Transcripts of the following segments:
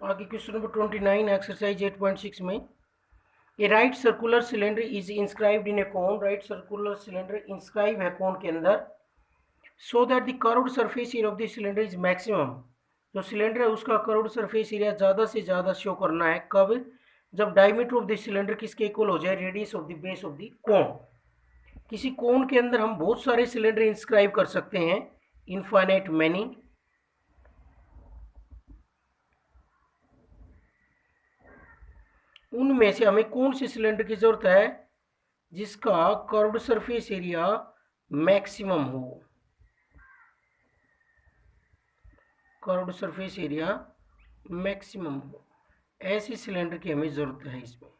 आगे question number 29 exercise 8.6 में a right circular cylinder is inscribed in a cone. Right circular cylinder inscribe है cone के अंदर। So that the curved surface area of the cylinder is maximum. जो cylinder है उसका curved surface area ज़्यादा से ज़्यादा शो करना है। कब? जब डायमीटर ऑफ द सिलेंडर किसके इक्वल हो जाए? Radius of the base of the cone. किसी कोन के अंदर हम बहुत सारे सिलेंडर इंस्क्राइब कर सकते हैं, इनफाइनाइट मैनी। उनमें से हमें कौन से सिलेंडर की जरूरत है जिसका कर्व्ड सरफेस एरिया मैक्सिमम हो? कर्व्ड सरफेस एरिया मैक्सिमम हो, ऐसे सिलेंडर की हमें जरूरत है इसमें।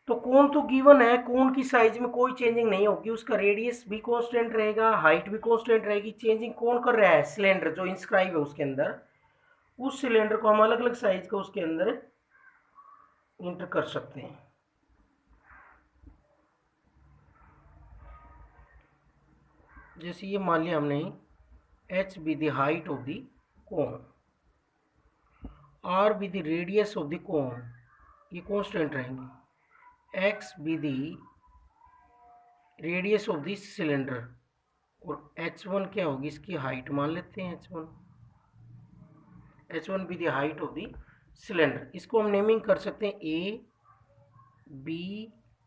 तो कोन तो गिवन है, कोन की साइज में कोई चेंजिंग नहीं होगी, उसका रेडियस भी कांस्टेंट रहेगा, हाइट भी कांस्टेंट रहेगी। चेंजिंग कौन कर रहा है? सिलेंडर जो इंस्क्राइब है उसके अंदर। उस सिलेंडर को हम अलग अलग साइज का उसके अंदर इंटर कर सकते हैं। जैसे ये मान लिया हमने h be the height of the cone, r B the radius of the cone, ये कांस्टेंट रहेंगे। x B the radius of the cylinder और h1 क्या होगी? इसकी हाइट मान लेते हैं h1 be the height of the cylinder. इसको हम नेमिंग कर सकते हैं a b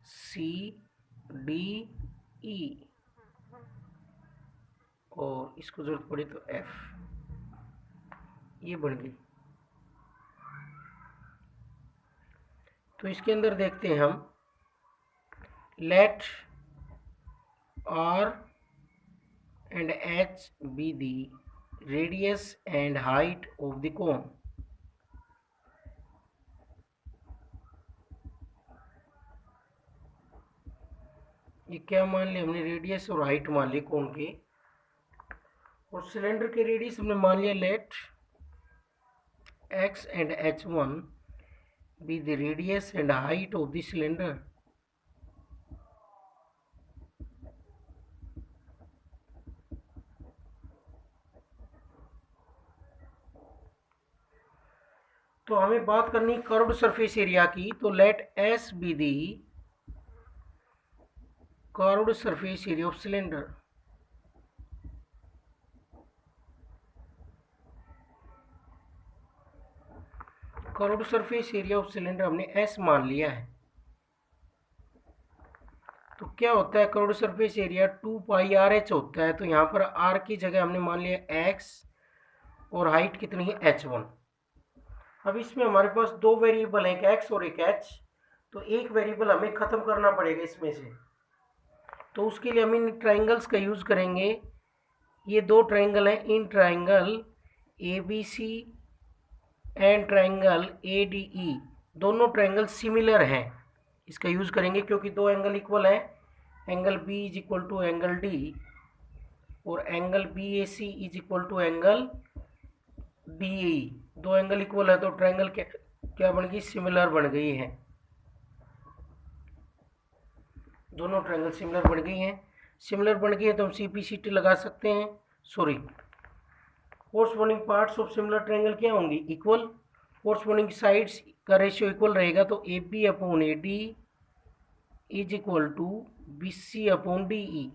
c d e, और इसको जरूरत पड़ी तो f। ये बन गई। तो इसके अंदर देखते हैं हम, late r and h be the radius and height of the cone। ये क्या मान लिया हमने? रेडियस और हाइट मान ली कोन की, और सिलेंडर के रेडियस हमने मान लिया late x and h1 be the radius and height of the cylinder। तो हमें बात करनी कर्व्ड सरफेस एरिया की, तो let s be the curved surface area of cylinder. Curved surface area of cylinder हमने s मान लिया है। तो क्या होता है curved surface area? 2 pi r h होता है। तो यहाँ पर r की जगह हमने मान लिया x, और हाइट कितनी है? h1। अब इसमें हमारे पास दो वेरिएबल हैं, एक x और एक h। तो एक वेरिएबल हमें खत्म करना पड़ेगा इसमें से। तो उसके लिए हम इन ट्राइंगल्स का यूज करेंगे। ये दो ट्राइंगल हैं, इन triangle ABC and triangle ADE, दोनों ट्राइंगल सिमिलर हैं। इसका यूज करेंगे क्योंकि दो एंगल इक्वल हैं। Angle B is equal to angle D, और angle BAC is equal to angle DAE। दो एंगल इक्वल है तो ट्राइंगल क्या बन गई? सिमिलर बन गई है। दोनों ट्रायंगल सिमिलर बन गई हैं। सिमिलर बन गई है तो हम CPCT लगा सकते हैं। Sorry, corresponding parts of similar triangle क्या होंगी? इक्वल। कोरस्पॉन्डिंग साइड्स का रेशियो इक्वल रहेगा, तो AB upon AD is equal to BC upon DE।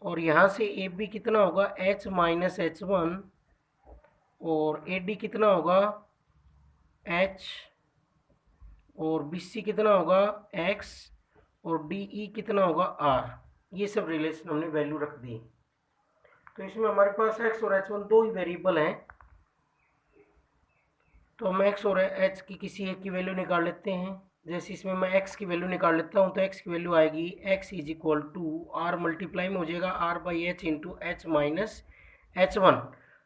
और यहाँ से AB कितना होगा? H माइनस H1, और AD कितना होगा? H, और BC कितना होगा? X, और DE कितना होगा? R। ये सब रिलेशन हमने वैल्यू रख दी। तो इसमें हमारे पास x और h1 दो ही वेरिएबल हैं, तो हम x और h की किसी एक की वैल्यू निकाल लेते हैं। जैसे इसमें मैं x की वैल्यू निकाल लेता हूँ, तो x की वैल्यू आएगी x is equal to r multiply में हो जाएगा r by h into h minus h1,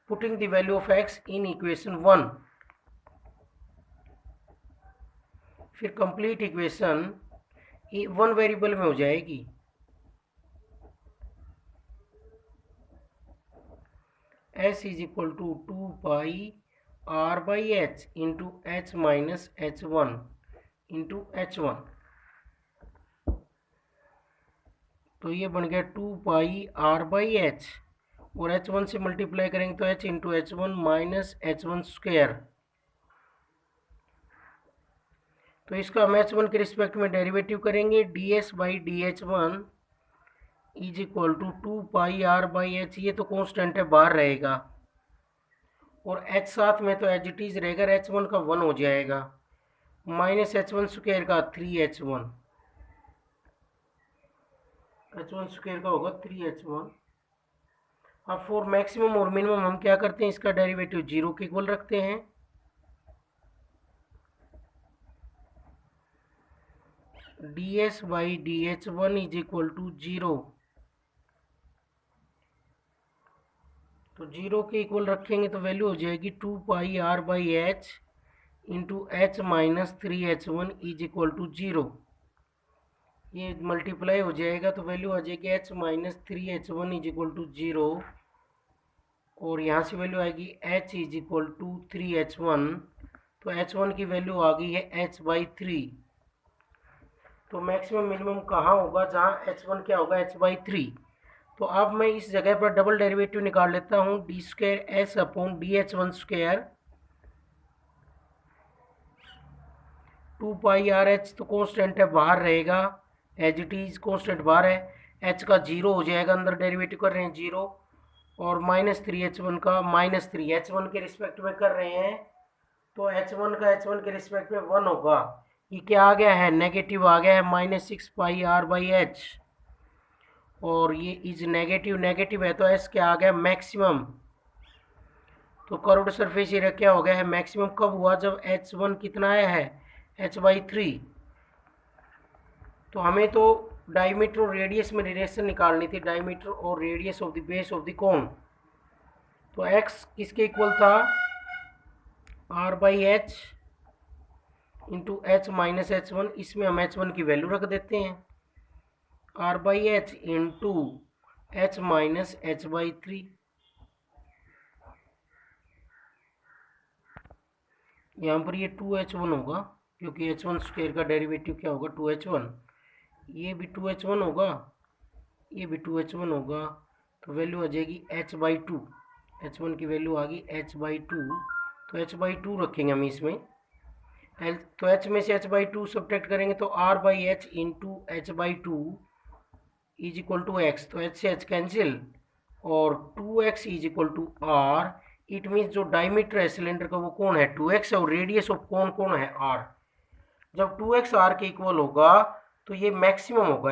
putting the value of x in equation 1। फिर कंप्लीट इक्वेशन वन वेरिएबल में हो जाएगी। s is equal to 2 pi r by h into h minus h1 into h1। तो ये बन गया 2 pi r by h और h1 से मल्टीप्लाई करेंगे तो h into H one minus H one square. तो इसका हम h1 के रिस्पेक्ट में डेरिवेटिव करेंगे, ds by d h one is equal to 2πr/h। ये तो कांस्टेंट है, बाहर रहेगा, और h साथ में तो एज इट इज रहेगा, h1 का 1 हो जाएगा, माइनस h1 स्क्वेयर का 3h1, h1 स्क्वेयर का होगा 3h1। अब फॉर मैक्सिमम और मिनिमम हम क्या करते हैं, इसका डेरिवेटिव 0 के इक्वल रखते हैं। ds by d h one is equal to 0, तो 0 के इक्वल रखेंगे तो वैल्यू हो जाएगी 2πr/h into h minus 3h1 is equal to 0। ये मल्टीप्लाई हो जाएगा तो वैल्यू आ जाएगी h minus 3h1 is equal to 0, और यहाँ से वैल्यू आएगी h is equal to 3h1, तो h1 की वैल्यू आ गई है h/3। तो मैक्सिमम मिनिमम कहाँ होगा, जहाँ h1 क्या होगा, h/3। तो अब मैं इस जगह पर डबल डेरिवेटिव निकाल लेता हूँ, D square S upon D h one square, 2πr/h तो कांस्टेंट है, बाहर रहेगा, एज इट इज कांस्टेंट बाहर है, h का 0 हो जाएगा, अंदर डेरिवेटिव कर रहे हैं 0, और माइनस 3h1 का माइनस 3 h1 के रिस्पेक्ट में कर रहे हैं, तो h1 का h1 के रिस्पेक्ट में 1 होगा। ये क्या आ गया है, नेगेटिव आ गया है, -6πr/h, और ये इज नेगेटिव, नेगेटिव है तो एस क्या आ गया, मैक्सिमम। तो कर्व्ड सरफेस एरिया क्या हो गया है, मैक्सिमम कब हुआ, जब h1 कितना आया है, h/3। तो हमें तो डायमीटर और रेडियस में रिलेशन निकालनी थी, डायमीटर और radius of the base of the cone. तो x किसके इक्वल था, r/h into h minus H one, इसमें हम h1 की वैल्यू रख देते हैं, r/h into h minus h/3। यहाँ पर ये 2h1 होगा, क्योंकि h1 स्क्वायर का डेरिवेटिव क्या होगा, 2h1। ये भी 2h1 होगा, ये भी 2h1 होगा, तो वैल्यू आ जाएगी h/2। h1 की वैल्यू आ गई h/2, तो h/2 रखेंगे हम इसमें। तो h में से h/2 सब्ट्रैक्ट करेंगे तो r/h into h/2 is equal to x, तो h से h कैंसिल, और 2x is equal to r। It means जो डायमीटर है सिलेंडर का वो कौन है, 2x, और रेडियस ऑफ कौन कौन है, r। जब 2x r के इक्वल होगा तो ये मैक्सिमम होगा,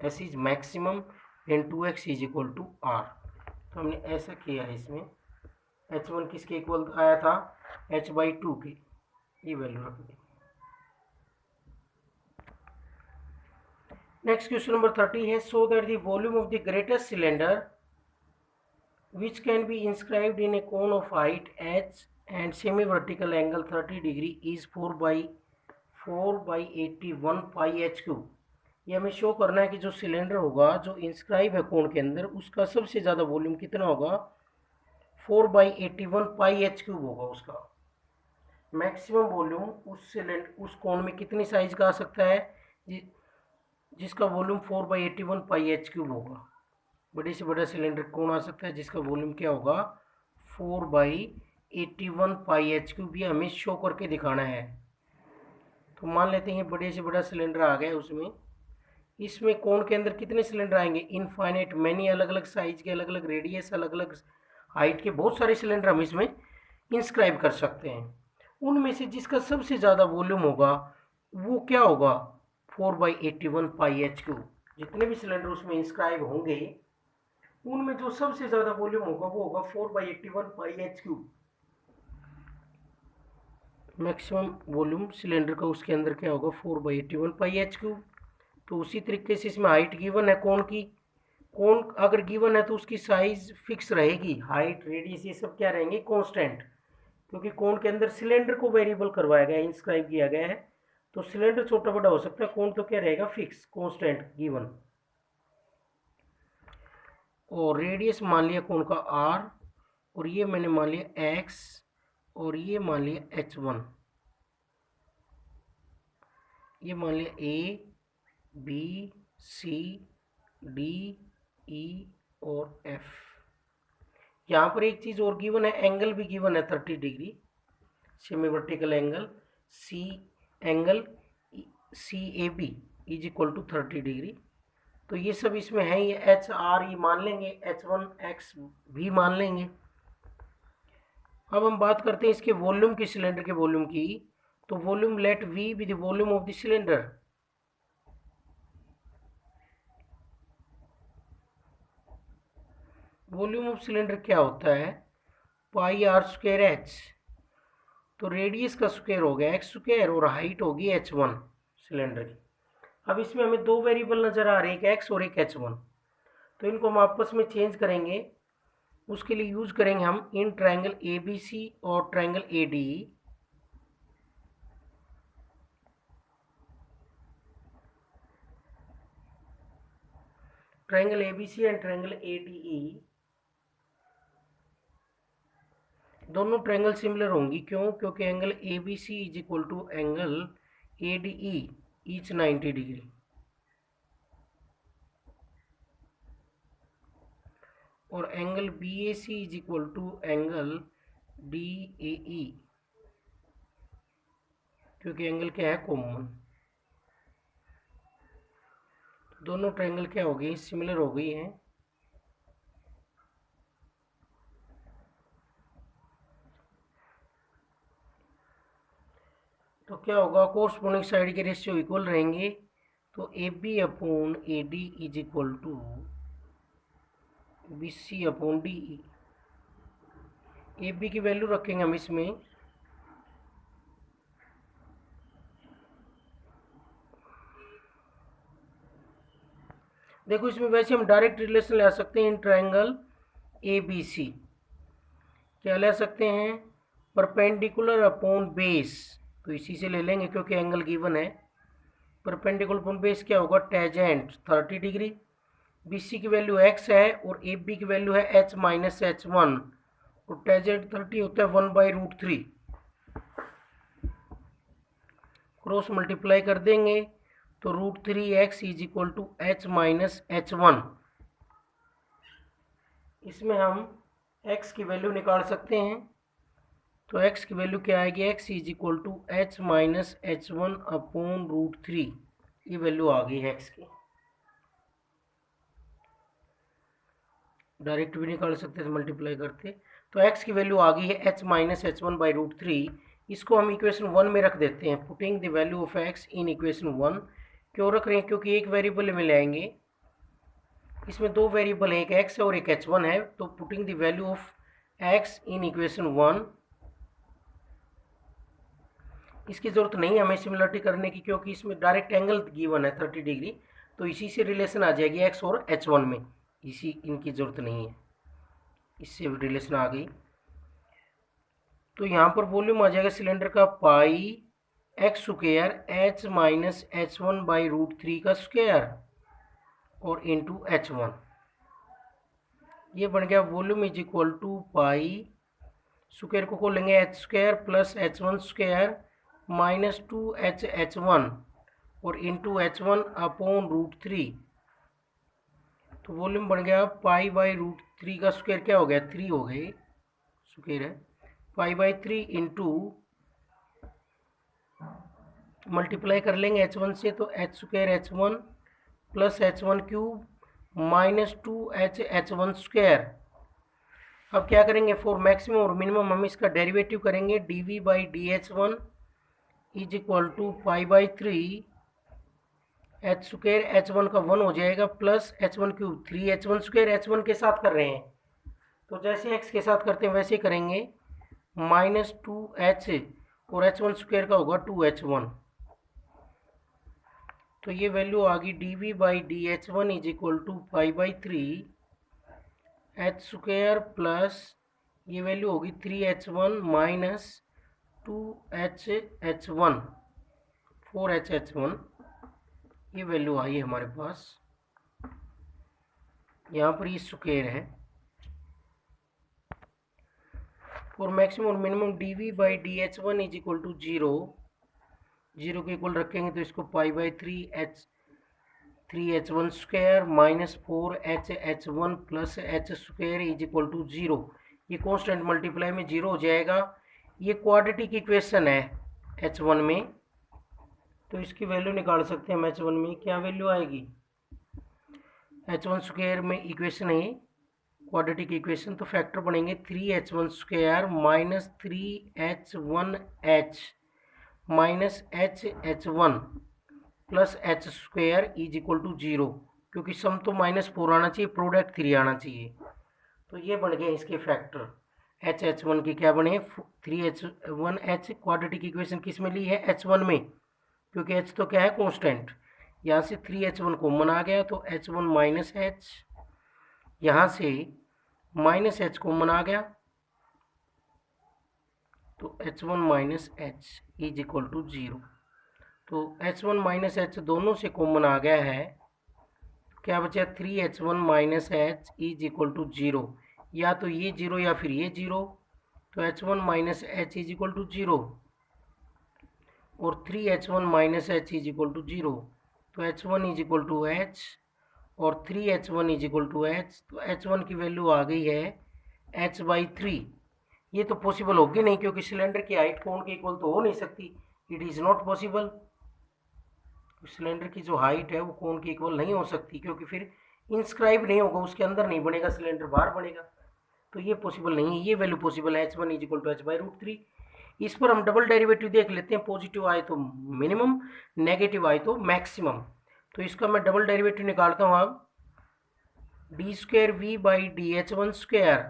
s is maximum and 2x is equal to r। तो हमने ऐसा किया है, इसमें h1 किसके इक्वल आया था, h/2 के, ये वैल्यू रख दी। नेक्स्ट क्वेश्चन नंबर 30 है, सो that the volume of the greatest cylinder which can be inscribed in a cone of height h and semi-vertical angle 30 degree is 4/81 pi h cube। ये हमें show करना है कि जो सिलेंडर होगा जो इंस्क्राइब है कोण के अंदर, उसका सबसे ज़्यादा वॉल्यूम कितना होगा, 4/81 पाई एच क्यूब होगा उसका। मैक्सिमम वॉल्यूम उस कोण में कितनी साइज का आ सकता है, जिसका वॉल्यूम 4/81 पाई एच क्यूब होगा। बड़े से बड़ा सिलेंडर कौन आ सकता है जिसका वॉल्यूम क्या होगा, 4/81 पाई एच क्यूब। ये हमें शो करके दिखाना है। तो मान लेते हैं बड़े से बड़ा सिलेंडर आ गया, उसमें इसमें कोण के अंदर कितने सिलेंडर आएंगे, इनफाइनाइट मैनी, अलग अलग साइज के, अलग अलग रेडियस, अलग अलग हाइट के बहुत सारे सिलेंडर हम इसमें इंस्क्राइब कर सकते हैं। उनमें से जिसका सबसे ज़्यादा वॉल्यूम होगा वो क्या होगा, 4/81 पाई एच क्यूब। जितने भी सिलेंडर उसमें इंस्क्राइब होंगे उनमें जो सबसे ज़्यादा वॉल्यूम होगा वो होगा 4/81 pi H cube. Maximum volume cylinder का उसके अंदर क्या होगा, 4/81 पाई एच क्यूब। तो उसी तरीके से इसमें हाइट गिवन है कोण की, कोण अगर गिवन है तो उसकी साइज फिक्स रहेगी, हाइट रेडियस ये सब क्या रहेंगे, कांस्टेंट, क्योंकि कोण के अंदर सिलेंडर को वेरिएबल करवाया गया है, इंस्क्राइब किया गया है। तो सिलेंडर छोटा बड़ा हो सकता है, कोण तो क्या रहेगा, फिक्स कांस्टेंट गिवन। और रेडियस मान लिया कोण का r, और ये मैंने मान लिया x, और ये मान लिया h1, ये मान लिया a b c d e और f। यहाँ पर एक चीज़ और गिवन है, एंगल भी गिवन है 30 degree, semi vertical angle C, angle C A B is equal to 30 degree. तो ये सब इसमें है, ये एच आर ई मान लेंगे, H1 एक्स भी मान लेंगे। अब हम बात करते हैं इसके वॉल्यूम की, सिलेंडर के वॉल्यूम की। तो volume let we be the volume of the cylinder. Volume of cylinder क्या होता है, पाई आर स्क्वायर एच। तो रेडियस का स्क्वायर हो गया एक्स स्क्वायर और हाइट होगी H1 सिलेंडर की। अब इसमें हमें दो वेरिएबल नज़र आ रहे हैं, एक एक्स और एक H1। तो इनको हम आपस में चेंज करेंगे। उसके लिए यूज करेंगे हम इन ट्रायंगल ABC और triangle ADE। Triangle ABC and triangle ADE दोनों ट्रायंगल सिमिलर होंगी। क्यों? क्योंकि angle ABC is equal to angle ADE each 90 degree. और angle BAC is equal to angle DAE, क्योंकि एंगल क्या है, कॉमन। दोनों ट्रायंगल क्या हो गई, सिमिलर हो गई हैं। तो क्या होगा, कोरस्पोंडिंग साइड के रेशियो इक्वल रहेंगे। तो AB upon AD is equal to BC upon DE। AB की वैल्यू रखेंगे हम इसमें, देखो इसमें वैसे हम डायरेक्ट रिलेशन ले सकते हैं इन ट्रायंगल ABC। क्या ले सकते हैं, परपेंडिकुलर अपॉन बेस। तो इसी से ले लेंगे क्योंकि एंगल गिवन है। परपेंडिकुलर अपॉन बेस क्या होगा, टेजेंट 30 डिग्री। BC की वैल्यू x है और AB की वैल्यू है h माइनस H1। और टेजेंट 30 होता है 1/√3। क्रॉस मल्टीप्लाई कर देंगे तो √3x is equal to h minus H1। इसमें हम x की वैल्यू निकाल सकते हैं। तो x की वैल्यू क्या आएगी, x is equal to h minus H1 upon √3। ये वैल्यू आ गई है x की। डायरेक्ट भी निकाल सकते थे मल्टीप्लाई करते। तो x की वैल्यू आ गई है h माइनस H1/√3। इसको हम इक्वेशन 1 में रख देते हैं। Putting the value of x in equation 1। क्यों रख रहे हैं, क्योंकि एक वेरिएबल में लाएंगे। इसमें दो वेरिएबल है, एक x है और एक H1 है। तो putting the value of x in equation 1। इसकी ज़रूरत नहीं है हमें सिमिलरिटी करने की, क्योंकि इसमें डायरेक्ट एंगल गिवन है 30 डिग्री। तो इसी से रिलेशन आ जाएगी x और H1 में, इसी इनकी ज़रूरत नहीं है, इससे रिलेशन आ गई। तो यहाँ पर वॉल्यूम आ जाएगा सिलेंडर का pi X square h minus H1/√3 का स्क्वायर और इंटू H1। ये बन गया volume is equal to pi, square को खोलेंगे h square plus H1 square minus 2h H1 और इंटू H1 अपॉन √3। तो वॉल्यूम बन गया पाई/√3 का स्क्वायर क्या हो गया, 3 हो गए, स्क्वायर है पाई/3 इंटू मल्टीप्लाई कर लेंगे H1 से। तो h square H1 plus H1 cube minus 2h H1 square. अब क्या करेंगे, फॉर मैक्सिमम और मिनिमम हम इसका डेरिवेटिव करेंगे। dV/dH1 इज इक्वल टू पाई/3 h स्क्वायर H1 का 1 हो जाएगा plus H1 cube 3H1 square H1 के साथ कर रहे हैं। तो जैसे x के साथ करते हैं वैसे करेंगे, माइनस 2h और H1 स्क्वायर का होगा 2H1। तो ये वैल्यू आ गई dV/dH1 इज इक्वल टू पाई/3 h स्क्वायर प्लस ये वैल्यू होगी 3H1 माइनस 2HH1 4HH1। ये वैल्यू आई है हमारे पास, यहाँ पर ये स्क्वायर है। और मैक्सिमम और minimum dV/dH1 is equal to 0 के इक्वल रखेंगे तो इसको पाई/3 h 3h1² minus 4h(h1) plus h² is equal to 0। ये कॉन्स्टेंट मल्टीप्लाई में 0 हो जाएगा। ये क्वाड्रेटिक इक्वेशन है h1 में, तो इसकी वैल्यू निकाल सकते हैं हम। h1 में क्या वैल्यू आएगी, h1² में इक्वेशन है क्वाड्रेटिक इक्वेशन, तो फैक्टर बनेंगे 3h1² minus 3h1h minus h(h1) plus h² is equal to 0, क्योंकि सम तो -4 आना चाहिए, प्रोडक्ट 3 आना चाहिए। तो ये बन गए इसके फैक्टर। h(h1) की क्या बने, 3h1h। क्वाड्रेटिक इक्वेशन किस में ली है, h1 में, क्योंकि h तो क्या है कांस्टेंट। यहाँ से 3h1 कॉमन आ गया तो h1 माइनस h, यहाँ से माइनस h कॉमन आ गया तो h1 minus h is equal to 0। तो h1 माइनस h दोनों से कॉमन आ गया है, क्या बचा 3h1 minus h is equal to 0। या तो ये 0 या फिर ये 0, तो h1 minus h is equal to 0 और 3h1 minus h is equal to 0, तो h1 is equal to h और 3h1 is equal to h। तो h1 की वैल्यू आ गई है h/3। ये तो पॉसिबल होगी नहीं, क्योंकि सिलेंडर की हाइट कोण के इक्वल तो हो नहीं सकती, it is not possible. Cylinder की जो हाइट है वो कोण के इक्वल नहीं हो सकती, क्योंकि फिर इंस्क्राइब नहीं होगा, उसके अंदर नहीं बनेगा, सिलेंडर बाहर बनेगा, तो ये पॉसिबल नहीं है। ये वैल्यू पॉसिबल है, h1 is equal to h/√3। इस पर हम डबल डेरिवेटिव देख लेते हैं, पॉजिटिव आए तो मिनिमम, नेगेटिव आए तो मैक्सिमम। तो इसका मैं डबल डेरिवेटिव निकालता हूँ अब, d²v/dh1²,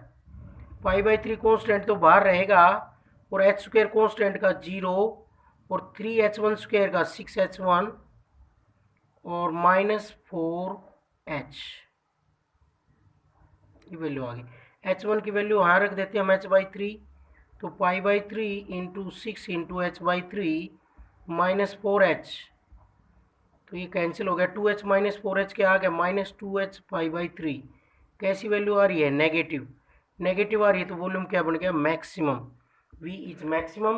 π/3 कॉन्स्टेंट तो बाहर रहेगा और h² कॉन्स्टेंट का 0 और 3h1² का 6h1 और -4h की वैल्यू आ गई। h1 की वैल्यू यहाँ रख देते हैं हम h/3, तो π/3 इंटू 6 इंटू h/3 -4h, तो ये कैंसिल हो गया। 2h माइनस 4h के आ गया -2h π/3। कैसी वैल्यू आ रही है, नेगेटिव। नेगेटिव आ रही है तो वॉल्यूम क्या बन गया, maximum. v is maximum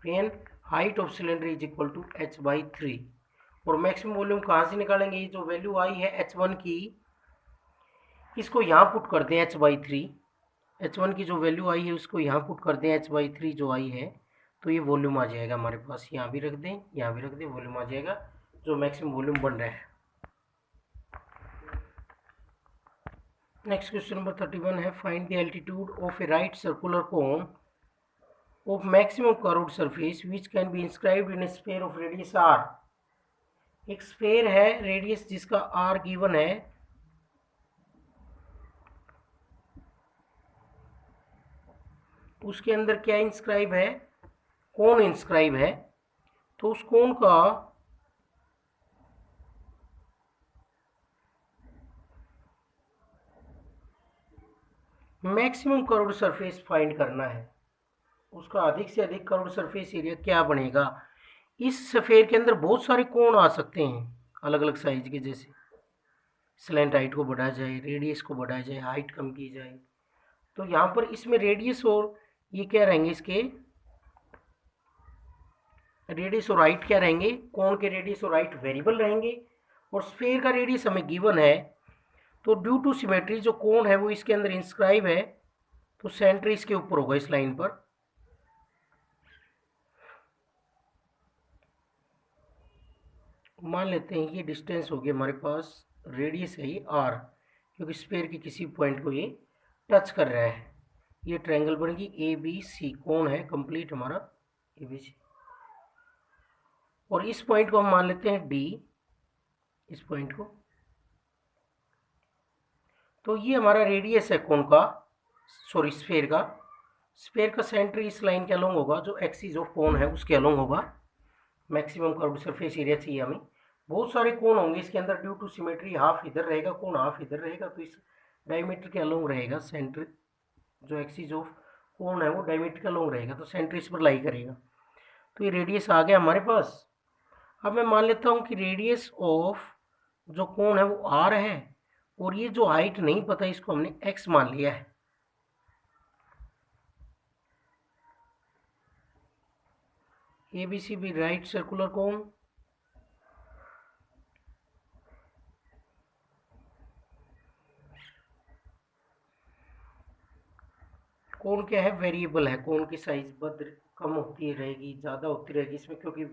when height of cylinder is equal to h/3। और मैक्सिमम वॉल्यूम कहाँ से निकालेंगे, ये जो वैल्यू आई है h1 की, इसको यहाँ पुट कर दें h/3। h1 की जो वैल्यू आई है उसको यहाँ पुट कर दें h/3 जो आई है, तो ये वॉल्यूम आ जाएगा हमारे पास। यहाँ भी रख दें, यहाँ भी रख दें, वॉल्यूम आ जाएगा जो मैक्सिमम वॉल्यूम बन रहा है। नेक्स्ट क्वेश्चन नंबर 31 है, find the altitude of A right circular cone of maximum curved surface which can be inscribed in A sphere of radius r। एक स्फीयर है, रेडियस जिसका r गिवन है, उसके अंदर क्या इंस्क्राइब है, कोन इंस्क्राइब है। तो उस कोन का मैक्सिमम कर्व्ड सरफेस फाइंड करना है, उसका अधिक से अधिक कर्व्ड सरफेस एरिया क्या बनेगा। इस स्फीयर के अंदर बहुत सारे कोण आ सकते हैं अलग अलग साइज के, जैसे स्लैंट हाइट को बढ़ाया जाए, रेडियस को बढ़ाया जाए, हाइट कम की जाए। तो यहाँ पर इसमें रेडियस और ये क्या रहेंगे, इसके रेडियस और हाइट क्या रहेंगे, कोण के रेडियस और हाइट वेरिएबल रहेंगे, और स्फीयर का रेडियस हमें गिवन है। तो ड्यू टू सिमेट्री जो कोण है वो इसके अंदर इंस्क्राइब है, तो सेंटर इसके ऊपर होगा इस लाइन पर। मान लेते हैं ये डिस्टेंस हो गया हमारे पास, रेडियस है ये r, क्योंकि स्फीयर के किसी पॉइंट को ये टच कर रहा है। ये ट्रायंगल बनेगी ABC, कोण है कंप्लीट हमारा ABC, और इस पॉइंट को हम मान लेते हैं D, इस पॉइंट को। तो ये हमारा रेडियस है कोण का, सॉरी स्फीयर का। स्फीयर का सेंटर इस लाइन के अलोंग होगा, जो एक्सिस ऑफ कोण है उसके अलोंग होगा। मैक्सिमम कर्व्ड सरफेस एरिया चाहिए हमें। बहुत सारे कोण होंगे इसके अंदर, ड्यू टू सिमेट्री हाफ इधर रहेगा कोण, हाफ इधर रहेगा, तो इस डायमीटर के अलोंग रहेगा सेंटर, जो एक्सिस ऑफ कोण है वो डायमीटर के अलोंग रहेगा, तो सेंटर इस पर लाई करेगा। तो ये रेडियस आ गया हमारे पास। अब मैं मान लेता हूँ कि रेडियस ऑफ जो कोण है वो r है, और ये जो हाइट नहीं पता इसको हमने x मान लिया है। ABC भी राइट सर्कुलर कोन, कोण क्या है, वेरिएबल है, कोण की साइज कम होती रहेगी, ज़्यादा होती रहेगी इसमें, क्योंकि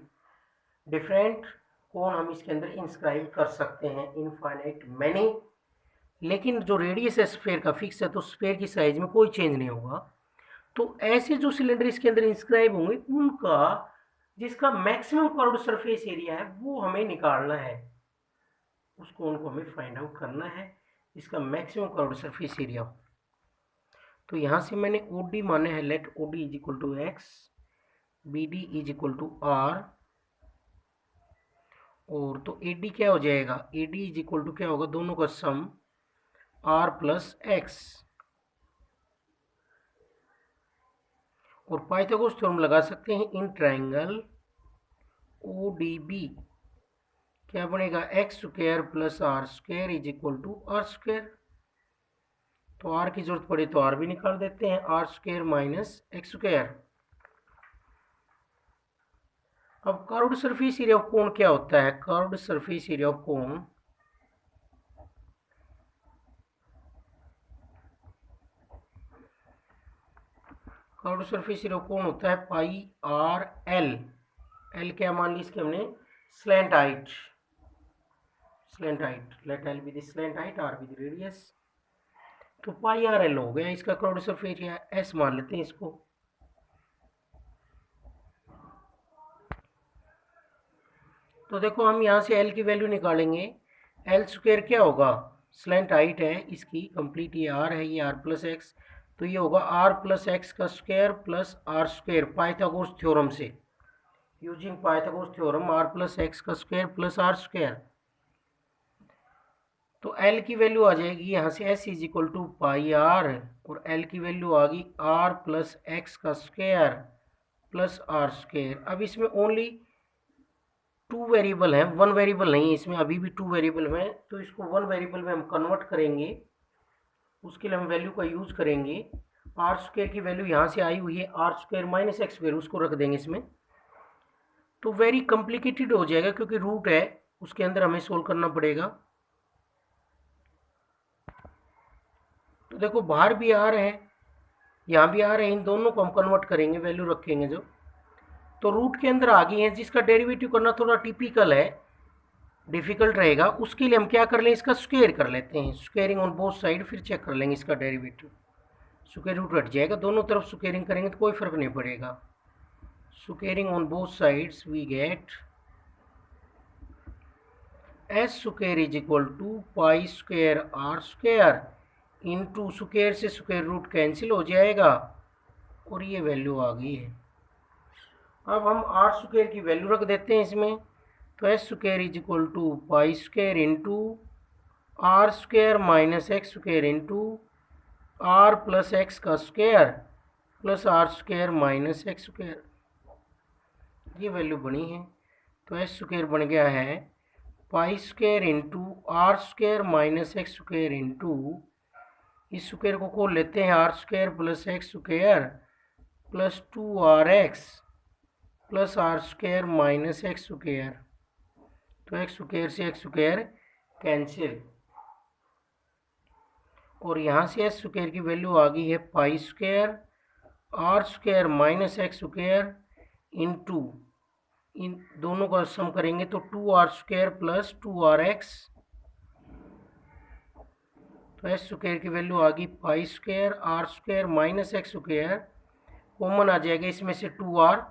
डिफरेंट कोण हम इसके अंदर इंस्क्राइब कर सकते हैं, इनफाइनाइट मैनी। लेकिन जो रेडियस है स्फेयर का फिक्स है, तो स्फेयर की साइज में कोई चेंज नहीं होगा। तो ऐसे जो सिलेंडर इसके अंदर इंस्क्राइब होंगे उनका जिसका मैक्सिमम कर्व्ड सरफेस एरिया है वो हमें निकालना है, उस कोण को हमें फाइंड आउट करना है इसका मैक्सिमम कर्व्ड सरफेस एरिया। तो यहाँ से मैंने ओ डी माने है, let O D is equal to x, B D is equal to r, और तो ए डी क्या हो जाएगा, A D is equal to क्या होगा, दोनों का सम आर प्लस एक्स। और पाइथागोरस थ्योरम लगा सकते हैं इन ट्राइंगल ओ डी बी, क्या बनेगा, x square plus are square is equal to are square. तो आर की जरूरत पड़े तो आर भी निकाल देते हैं, R square minus x square. अब curved surface area of cone क्या होता है, curved surface area of cone curved surface area of cone होता है पाई आर एल। एल क्या मान ली इसके हमने, slant height, slant height, let l be the slant height, r be the radius. तो पाई आर एल हो गया इसका कर्व्ड सरफेस एरिया, एस मान लेते हैं इसको। तो देखो हम यहाँ से एल की वैल्यू निकालेंगे, एल स्क्वायर क्या होगा, स्लैंट हाइट है इसकी कंप्लीट, ये आर है, ये आर प्लस एक्स, तो ये होगा आर प्लस एक्स का square plus are square, Pythagoras theorem से, using Pythagoras theorem, R plus X का स्क्वायर प्लस आर स्क्वायर। तो एल की वैल्यू आ जाएगी यहाँ से S is equal to pi R, और एल की वैल्यू आ गई आर प्लस एक्स का स्क्वायर प्लस आर स्क्वायर। अब इसमें ओनली टू वेरिएबल है, वन वेरिएबल नहीं है इसमें, अभी भी टू वेरिएबल में, तो इसको वन वेरिएबल में हम कन्वर्ट करेंगे, उसके लिए हम वैल्यू का यूज करेंगे। आर स्क्वायर की वैल्यू यहाँ से आई हुई है r square minus x square, उसको रख देंगे इसमें। तो वेरी कॉम्प्लिकेटेड हो जाएगा क्योंकि रूट है उसके अंदर हमें सोल्व करना पड़ेगा। तो देखो बाहर भी आ रहे हैं, यहाँ भी आ रहे हैं, इन दोनों को हम कन्वर्ट करेंगे, वैल्यू रखेंगे जो, तो रूट के अंदर आ गई है, जिसका डेरिवेटिव करना थोड़ा टिपिकल है, डिफिकल्ट रहेगा, उसके लिए हम क्या कर लें, इसका स्क्वायर कर लेते हैं, स्क्वेयरिंग ऑन बोथ साइड, फिर चेक कर लेंगे इसका डेरिवेटिव। स्क्वायर रूट हट जाएगा, दोनों तरफ स्क्वेयरिंग करेंगे तो कोई फर्क नहीं पड़ेगा। Squaring on both sides we get s square is equal to pi square are square into square से स्क्वायर रूट कैंसिल हो जाएगा, और ये वैल्यू आ गई है। अब हम आर स्क्वायर की वैल्यू रख देते हैं इसमें, तो S square is equal to pi square into are square minus x square into are plus X का square plus are square minus x square, ये वैल्यू बनी है। तो एस स्क्वायर बन गया है pi square into are square minus x square into, इस square को खोल लेते हैं, R square plus X square plus two R X plus are square minus x square, तो एक्स स्क्वायर से एक्स स्क्वायर कैंसिल, और यहाँ से एस स्क्वायर की वैल्यू आ गई है pi square are square minus x square into, इन दोनों का सम करेंगे तो two are square plus two R X, तो एस स्क्वायर की वैल्यू आ गई pi square are square minus x square, common आ जाएगा इसमें से टू आर,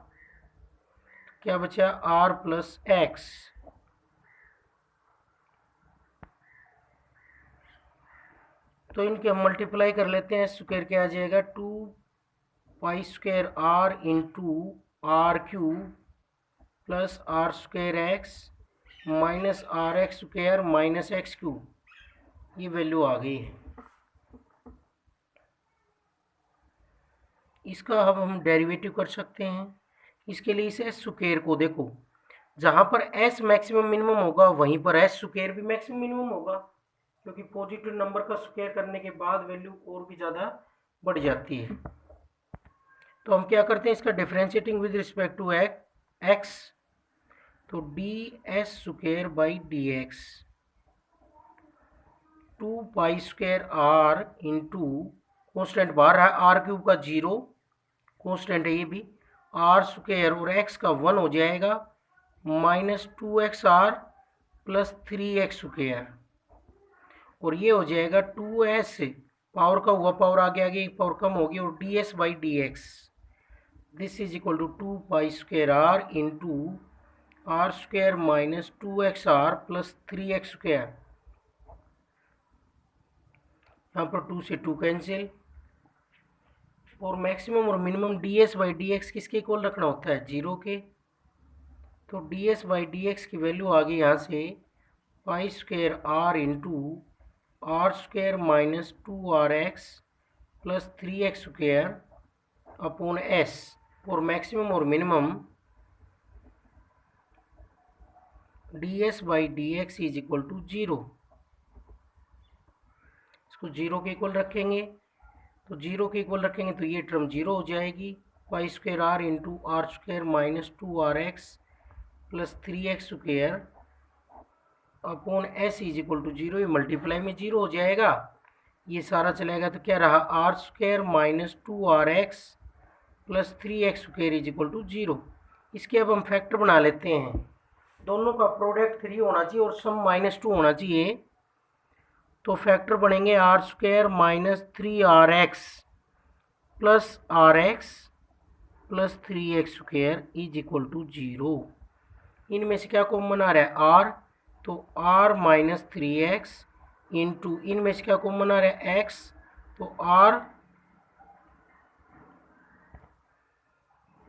क्या बचा आर प्लस एक्स, तो इनके हम मल्टीप्लाई कर लेते हैं, स्क्वायर क्या आ जाएगा two pi square are into r cube plus are square x minus r x square minus x cube, ये वैल्यू आ गई है। इसका अब हम डेरिवेटिव कर सकते हैं, इसके लिए इस एस स्क्वायर को देखो, जहाँ पर एस मैक्सिमम मिनिमम होगा वहीं पर एस स्क्वायर भी मैक्सिमम मिनिमम होगा, क्योंकि पॉजिटिव नंबर का स्क्वायर करने के बाद वैल्यू और भी ज़्यादा बढ़ जाती है। तो हम क्या करते हैं, इसका differentiating with respect to X, तो D S square by D X two pi square are into constant बाहर है, आर क्यूब का 0 कॉन्स्टेंट है ये भी, आर स्क्वायर और एक्स का 1 हो जाएगा, minus 2xr plus 3x square, और ये हो जाएगा 2s, पावर का हुआ पावर आगे आगे पावर कम होगी, और ds by D x, this is equal to 2 pi square are into are square minus 2xr plus 3x square, यहाँ पर 2 से 2 कैंसिल, और मैक्सिमम और minimum ds by D x किसके इक्वल रखना होता है, 0 के, तो ds बाई डी एक्स की वैल्यू आ गई यहाँ से pi square are into are square minus 2rx plus 3x square upon s, और मैक्सिमम और minimum ds by D x is equal to 0, इसको 0 के इक्वल रखेंगे, तो 0 के इक्वल रखेंगे तो ये टर्म 0 हो जाएगी, pi square are into are square minus 2rx plus 3x square upon s is equal to 0, ये मल्टीप्लाई में 0 हो जाएगा, ये सारा चलेगा तो क्या रहा, r square minus 2rx plus 3x square is equal to 0। इसके अब हम फैक्टर बना लेते हैं, दोनों का प्रोडक्ट 3 होना चाहिए और सम -2 होना चाहिए, तो फैक्टर बनेंगे r square minus 3rx plus rx plus 3x square is equal to 0। इनमें से क्या कॉमन आ रहा है, r, तो r माइनस 3x इंटू इनमें से क्या कॉमन आ रहा है, x, तो r,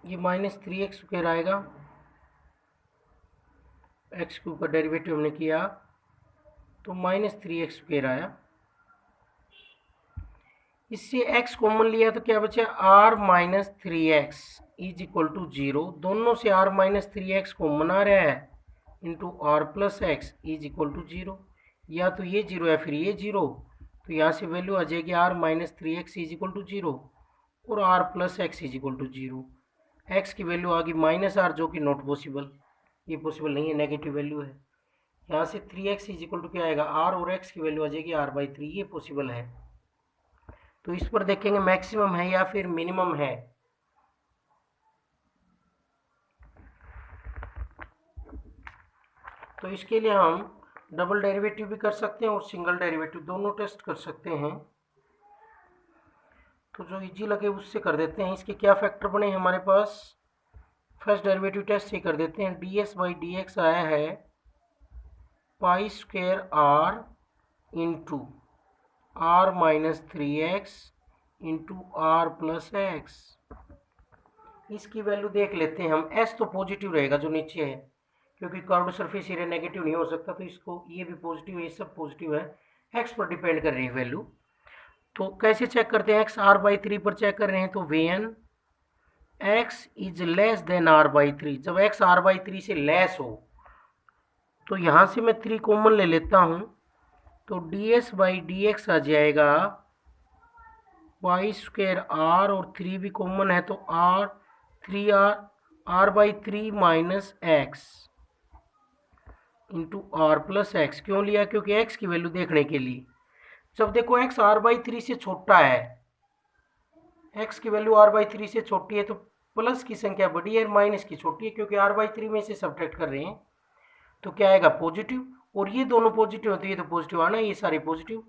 ये माइनस 3x स्क्वायर आएगा, x क्यूब का डेरिवेटिव हमने किया तो माइनस 3x स्क्वायर आया, इससे x कॉमन लिया तो क्या बचा, r minus 3x is equal to 0, दोनों से r माइनस 3x कॉमन आ रहा है into are plus x is equal to 0, या तो ये 0 है फिर ये 0, तो यहाँ से वैल्यू आ जाएगी r minus 3x is equal to 0 और r plus x is equal to 0, x की वैल्यू आ गई माइनस r, जो कि नॉट पॉसिबल, ये पॉसिबल नहीं है, नेगेटिव वैल्यू है, यहाँ से 3x इज इक्वल टू क्या आएगा, r और x की वैल्यू आ जाएगी r/3, ये पॉसिबल है। तो इस पर देखेंगे मैक्सिमम है या फिर मिनिमम है, तो इसके लिए हम डबल डेरिवेटिव भी कर सकते हैं और सिंगल डेरिवेटिव दोनों टेस्ट कर सकते हैं, तो जो इजी लगे उससे कर देते हैं। इसके क्या फैक्टर बने हमारे पास, फर्स्ट डेरिवेटिव टेस्ट से कर देते हैं, ds बाई डी एक्स आया है pi square are into r minus 3x into are plus x, इसकी वैल्यू देख लेते हैं हम, s तो पॉजिटिव रहेगा जो नीचे है, क्योंकि कर्व्ड सरफेस एरिया नेगेटिव नहीं हो सकता, तो इसको ये भी पॉजिटिव है, ये सब पॉजिटिव है, x पर डिपेंड कर रही है वैल्यू। तो कैसे चेक करते हैं, x r/3 पर चेक कर रहे हैं, तो when x is less than r/3, जब x r/3 से लेस हो, तो यहाँ से मैं 3 कॉमन ले लेता हूँ, तो ds बाई डी एक्स आ जाएगा पाई स्क्वायर r, और 3 भी कॉमन है तो r/3 minus x into are plus x, क्यों लिया, क्योंकि x की वैल्यू देखने के लिए, जब देखो x r/3 से छोटा है, x की वैल्यू r/3 से छोटी है तो प्लस की संख्या बड़ी है, माइनस की छोटी है, क्योंकि r/3 में से सब्ट्रैक्ट कर रहे हैं, तो क्या आएगा पॉजिटिव, और ये दोनों पॉजिटिव है तो ये तो पॉजिटिव आना है, ये सारे पॉजिटिव,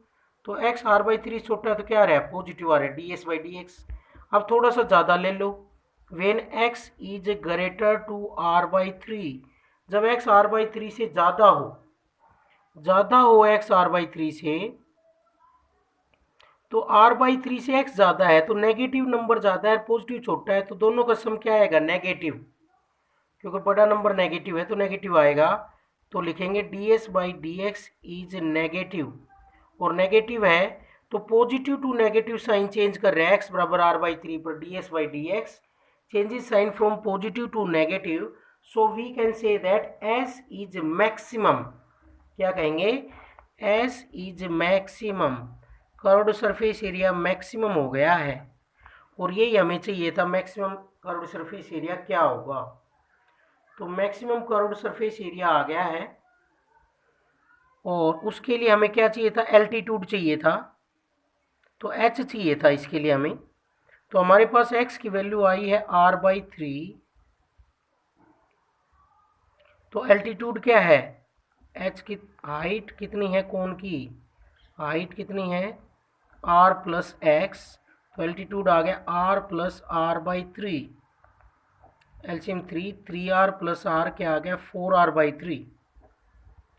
तो x r/3 छोटा है तो क्या आ रहा है, पॉजिटिव आ रहा है, ds बाई डी एक्स। अब थोड़ा सा ज़्यादा ले लो, when x is greater to r/3, जब x r/3 से ज़्यादा हो x r/3 से, तो r/3 से x ज़्यादा है तो नेगेटिव नंबर ज़्यादा है, पॉजिटिव छोटा है, तो दोनों का सम क्या आएगा, नेगेटिव, क्योंकि बड़ा नंबर नेगेटिव है तो नेगेटिव आएगा, तो लिखेंगे ds by D x is negative, और नेगेटिव है तो positive to negative sign change कर रहे हैं, x बराबर r/3 पर ds by D x changes sign from positive to negative, so we can say that s is maximum, क्या कहेंगे, s is maximum, curved surface area maximum हो गया है, और यही हमें चाहिए था, मैक्सिमम कर्व्ड सरफेस एरिया क्या होगा, तो मैक्सिमम कर्व्ड सरफेस एरिया आ गया है, और उसके लिए हमें क्या चाहिए था, एल्टीट्यूड चाहिए था, तो h चाहिए था इसके लिए हमें। तो हमारे पास x की वैल्यू आई है r/3। तो एल्टीट्यूड क्या है, h की हाइट कितनी है कोन की, हाइट कितनी है r प्लस एक्स। तो एल्टीट्यूड आ गया r plus r/3, LCM 3r plus r क्या आ गया 4r/3।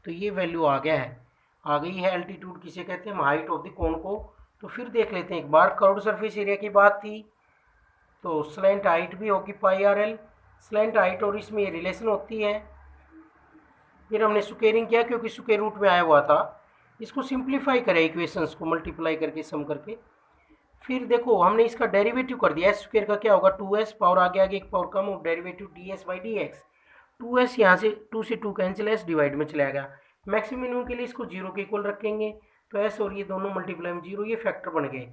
तो ये वैल्यू आ गया है, आ गई है एल्टीट्यूड किसे कहते हैं, हम हाइट ऑफ द कोन को। तो फिर देख लेते हैं एक बार, कर्व्ड सरफेस एरिया की बात थी तो स्लैंट हाइट भी होगी πrl, स्लैंट हाइट और इसमें ये रिलेशन होती है। फिर हमने स्क्वेयरिंग किया क्योंकि स्क्वायर रूट में आया हुआ था, इसको सिंप्लीफाई करें इक्वेशंस को मल्टीप्लाई करके सम करके। फिर देखो हमने इसका डेरिवेटिव कर दिया, एस स्क्वायर का क्या होगा 2s, पावर आगे आगे एक पावर कम और डेरिवेटिव ds/dx। 2s यहाँ से 2 से 2 कैंसिल, एस डिवाइड में चला गया। मैक्सिमम मिनिमम के लिए इसको 0 के इक्वल रखेंगे तो एस और ये दोनों मल्टीप्लाई में 0, ये फैक्टर बन गए,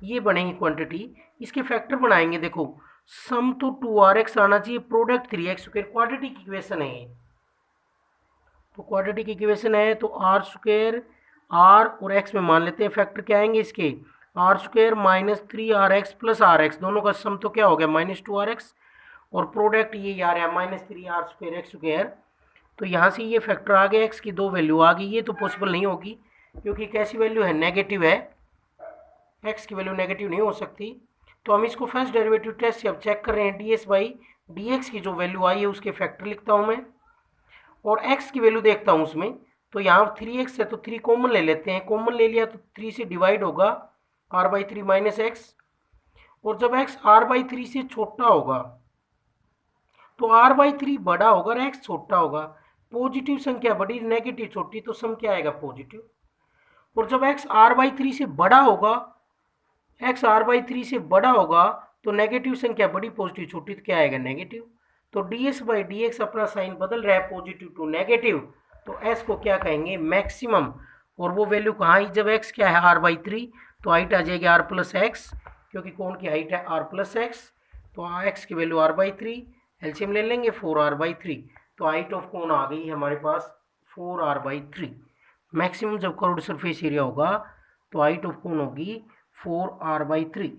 ये बनेगी क्वांटिटी। इसके फैक्टर बनाएंगे, देखो सम तो 2rx आना चाहिए, product 3x square, quadratic equation है ये। तो क्वाड्रेटिक इक्वेशन है तो आर स्क्वायर आर और एक्स में मान लेते हैं, फैक्टर क्या आएंगे इसके, r square minus 3rx plus rx, दोनों का सम तो क्या हो गया -2rx, और प्रोडक्ट ये आ रहा है -3r स्क्वायर एक्स स्क्वायर। तो यहाँ से ये फैक्टर आ गया, एक्स की दो वैल्यू आ गई। ये तो पॉसिबल नहीं होगी क्योंकि कैसी वैल्यू है, नेगेटिव है, एक्स की वैल्यू नेगेटिव नहीं हो सकती। तो हम इसको फर्स्ट डेरिवेटिव टेस्ट से अब चेक कर रहे हैं, ds/dx की जो वैल्यू आई है उसके फैक्टर लिखता हूँ मैं, और x की वैल्यू देखता हूँ उसमें। तो यहाँ 3x है तो 3 कॉमन ले लेते हैं, कॉमन ले लिया तो 3 से डिवाइड होगा r/3 माइनस एक्स, और जब x r/3 से छोटा होगा तो r/3 बड़ा होगा और x छोटा होगा। पॉजिटिव संख्या बड़ी, नेगेटिव छोटी, तो सम क्या आएगा पॉजिटिव। और जब x r/3 से बड़ा होगा, x r/3 से बड़ा होगा तो नेगेटिव संख्या बड़ी, पॉजिटिव छोटी, तो क्या आएगा नेगेटिव। तो ds/dx अपना साइन बदल रहा है पॉजिटिव टू नेगेटिव, तो s को क्या कहेंगे मैक्सिमम। और वो वैल्यू कहाँ आई, जब x क्या है r/3 तो हाइट आ जाएगी r प्लस एक्स, क्योंकि कोण की हाइट है r प्लस एक्स। तो x की वैल्यू r/3, एलसीएम ले लेंगे 4r/3, तो हाइट ऑफ कोण आ गई हमारे पास 4r/3। मैक्सिमम जब कर्व्ड सरफेस एरिया होगा तो हाइट ऑफ कोण होगी 4r/3।